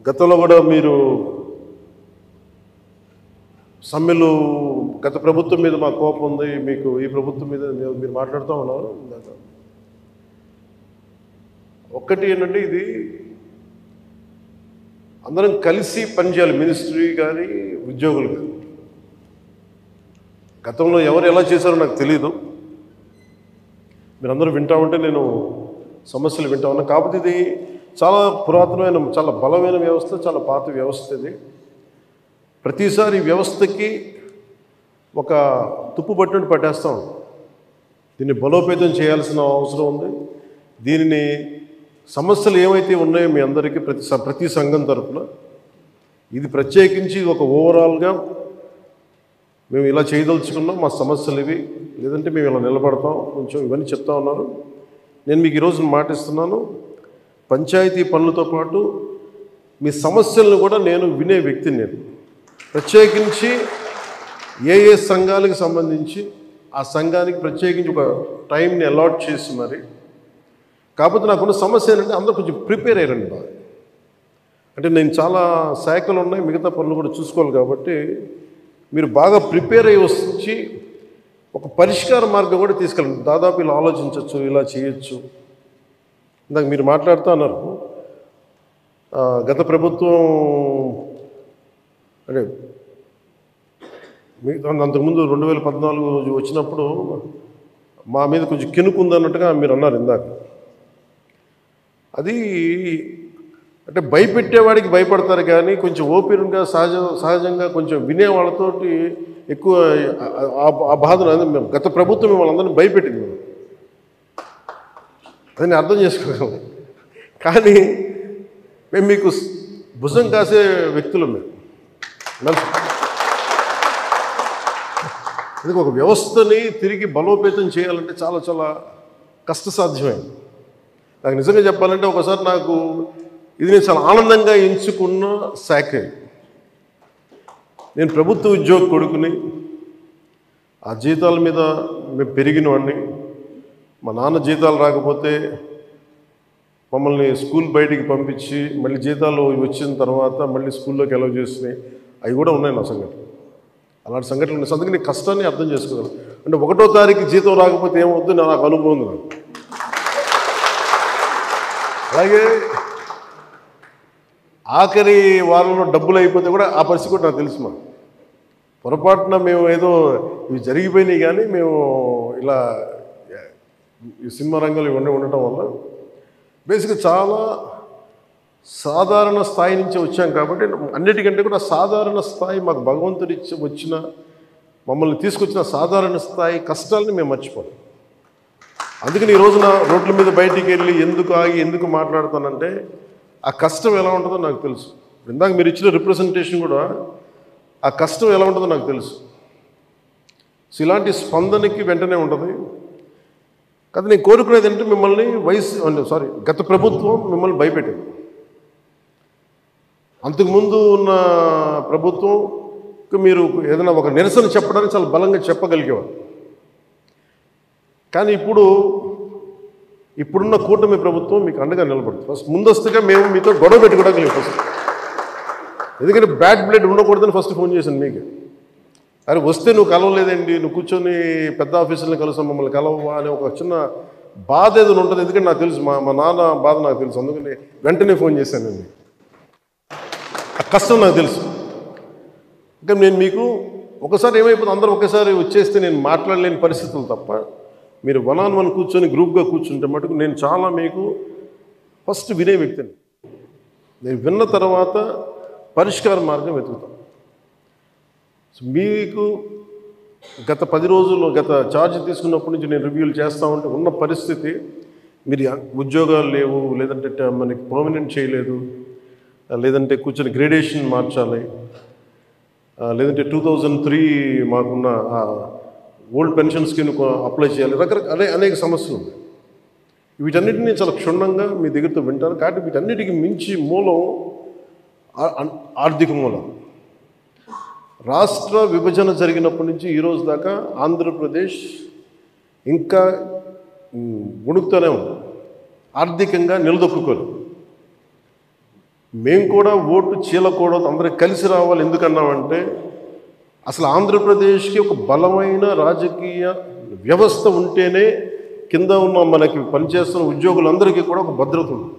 గతంలో కూడా మీరు సమ్మెలు గత ప్రభుత్వం మీద మా కోపం ఉంది, మీకు ఈ ప్రభుత్వం మీద మీరు మాట్లాడుతూ ఉన్నారు. ఒక్కటి ఏంటంటే, ఇది అందరం కలిసి పనిచేయాలి, మినిస్ట్రీ కానీ ఉద్యోగులు కానీ. గతంలో ఎవరు ఎలా చేశారో నాకు తెలీదు, మీరందరూ వింటా ఉంటే నేను సమస్యలు వింటా ఉన్నా. కాకపోతే ఇది చాలా పురాతనమైన, చాలా బలమైన వ్యవస్థ, చాలా పాత వ్యవస్థ. ఇది ప్రతిసారి వ్యవస్థకి ఒక తుప్పు పట్టినట్టు పట్టేస్తాం. దీన్ని బలోపేతం చేయాల్సిన అవసరం ఉంది. దీనిని సమస్యలు ఏమైతే ఉన్నాయో మీ అందరికీ ప్రతి సంఘం తరఫున ఇది ప్రత్యేకించి ఒక ఓవరాల్గా మేము ఇలా చేయదలుచుకున్నాం, మా సమస్యలు ఇవి, లేదంటే మేము ఇలా నిలబడతాం, కొంచెం ఇవన్నీ చెప్తా ఉన్నారు. నేను మీకు ఈరోజు మాటిస్తున్నాను, పంచాయతీ పనులతో పాటు మీ సమస్యలను కూడా నేను వినే వ్యక్తిని. నేను ప్రత్యేకించి ఏ సంఘాలకు సంబంధించి ఆ సంఘానికి ప్రత్యేకించి ఒక టైంని అలాట్ చేసి మరి. కాకపోతే నాకున్న సమస్య ఏంటంటే, అందరూ కొంచెం ప్రిపేర్ అయ్యారండి బాగా. అంటే నేను చాలా శాఖలు ఉన్నాయి, మిగతా పనులు కూడా చూసుకోవాలి. కాబట్టి మీరు బాగా ప్రిపేర్ అయ్యి వచ్చి ఒక పరిష్కార మార్గం కూడా తీసుకెళ్ళండి. దాదాపు ఇలా ఆలోచించవచ్చు, ఇలా చేయొచ్చు. ఇందాక మీరు మాట్లాడుతూ అన్నారు, గత ప్రభుత్వం అంటే అంతకుముందు 2014 వచ్చినప్పుడు మా మీద కొంచెం కినుకుందన్నట్టుగా మీరు అన్నారు ఇందాక. అది అంటే భయపెట్టేవాడికి భయపడతారు కానీ కొంచెం ఓపెన్గా సహజంగా కొంచెం వినేవాళ్ళతోటి ఎక్కువ ఆ బాధను మేము గత ప్రభుత్వం మిమ్మల్ని అందరినీ భయపెట్టింది, అది నేను అర్థం చేసుకోగలం. కానీ మేము మీకు భుజం కాసే వ్యక్తులు. మేము అందుకే ఒక వ్యవస్థని తిరిగి బలోపేతం చేయాలంటే చాలా చాలా కష్టసాధ్యమైంది. నాకు నిజంగా చెప్పాలంటే ఒకసారి నాకు ఇది నేను చాలా ఆనందంగా ఎంచుకున్న శాఖ. నేను ప్రభుత్వ ఉద్యోగ కొడుకుని, ఆ జీతాల మీద మేము పెరిగిన వాడిని. మా నాన్న జీతాలు రాకపోతే మమ్మల్ని స్కూల్ బయటికి పంపించి మళ్ళీ జీతాలు వచ్చిన తర్వాత మళ్ళీ స్కూల్లోకి అలౌ చేసినాయి, అవి కూడా ఉన్నాయి నా సంఘటన. అలాంటి సంఘటనలు ఉన్నాయి. అందుకని కష్టాన్ని అర్థం చేసుకోగలను. అంటే 1వ తారీఖు జీతం రాకపోతే ఏమవుద్దు నాకు అనుభవం ఉంది. అలాగే ఆఖరి వారంలో డబ్బులు అయిపోతే కూడా ఆ పరిస్థితి కూడా నాకు తెలుసు. మాకు పొరపాటున మేము ఏదో ఇవి జరిగిపోయినాయి కానీ మేము ఇలా ఈ సినిమా రంగంలో ఇవన్నీ ఉండటం వల్ల బేసిక్గా చాలా సాధారణ స్థాయి నుంచి వచ్చాం. కాబట్టి అన్నిటికంటే కూడా సాధారణ స్థాయి మాకు భగవంతుడి వచ్చిన మమ్మల్ని తీసుకొచ్చిన సాధారణ స్థాయి కష్టాలని మేము మర్చిపోం. అందుకని ఈ రోజున రోడ్ల మీద బయటికి వెళ్ళి ఎందుకు ఆగి ఎందుకు మాట్లాడుతానంటే ఆ కష్టం ఎలా ఉంటుందో నాకు తెలుసు. ఇందాక మీరు ఇచ్చిన రిప్రజెంటేషన్ కూడా ఆ కష్టం ఎలా ఉంటుందో నాకు తెలుసు. సో ఇలాంటి స్పందనకి వెంటనే ఉంటుంది. కానీ నేను కోరుకునేది ఏంటంటే, మిమ్మల్ని గత ప్రభుత్వం మిమ్మల్ని భయపెట్టింది. అంతకుముందు ఉన్న ప్రభుత్వంకి మీరు ఏదైనా ఒక నిరసన చెప్పడానికి చాలా బలంగా చెప్పగలిగేవారు. కానీ ఇప్పుడున్న కూటమి ప్రభుత్వం మీకు అండగా నిలబడుతుంది. ఫస్ట్ ముందస్తుగా మేము మీతో గొడవ పెట్టుకోవడానికి ఫస్ట్, ఎందుకంటే బ్యాడ్ బ్లడ్ ఉండకూడదని ఫస్ట్ ఫోన్ చేశాను మీకు. అరే వస్తే నువ్వు కలవలేదండి, నువ్వు కూర్చొని పెద్ద ఆఫీసులను కలుస్తాం, మమ్మల్ని కలవవా అనే ఒక చిన్న బాధ ఏదైనా ఉంటుంది. ఎందుకంటే నాకు తెలుసు, మా నాన్న బాధ నాకు తెలుసు. అందుకని వెంటనే ఫోన్ చేశానండి. ఆ కష్టం నాకు తెలుసు. ఇంకా నేను మీకు ఒకసారి ఏమైపోతుంది, అందరూ ఒకేసారి వచ్చేస్తే నేను మాట్లాడలేని పరిస్థితులు తప్ప, మీరు 1-on-1 కూర్చొని గ్రూప్గా కూర్చుంటే మటుకు నేను చాలా మీకు ఫస్ట్ వినే వ్యక్తిని. నేను విన్న తర్వాత పరిష్కార మార్గం వెతుకుతాం. మీకు గత 10 రోజుల్లో గత ఛార్జ్ తీసుకున్నప్పటి నుంచి నేను రివ్యూలు చేస్తూ ఉంటే ఉన్న పరిస్థితి, మీరు ఉద్యోగాలు లేవు, లేదంటే మనకి పర్మనెంట్ చేయలేదు, లేదంటే కూర్చొని గ్రేడేషన్ మార్చాలి, లేదంటే 2003 మాకున్న ఓల్డ్ పెన్షన్ స్కీమ్ అప్లై చేయాలి, రకరకాల అనేక సమస్యలు ఉన్నాయి. వీటన్నిటినీ చాలా క్షుణ్ణంగా మీ దగ్గరతో వింటారు. కాబట్టి వీటన్నిటికీ మించి మూలం ఆర్థిక మూలం. రాష్ట్ర విభజన జరిగినప్పటి నుంచి ఈరోజు దాకా ఆంధ్రప్రదేశ్ ఇంకా ఉణుకుతూనే ఉంది, ఆర్థికంగా నిలదొక్కుకోలేదు. మేము కూడా ఓటు చీలకూడదు, అందరూ కలిసి రావాలి. ఎందుకన్నామంటే అసలు ఆంధ్రప్రదేశ్కి ఒక బలమైన రాజకీయ వ్యవస్థ ఉంటేనే కింద ఉన్న మనకి పనిచేస్తున్న ఉద్యోగులందరికీ కూడా ఒక భద్రత ఉంది.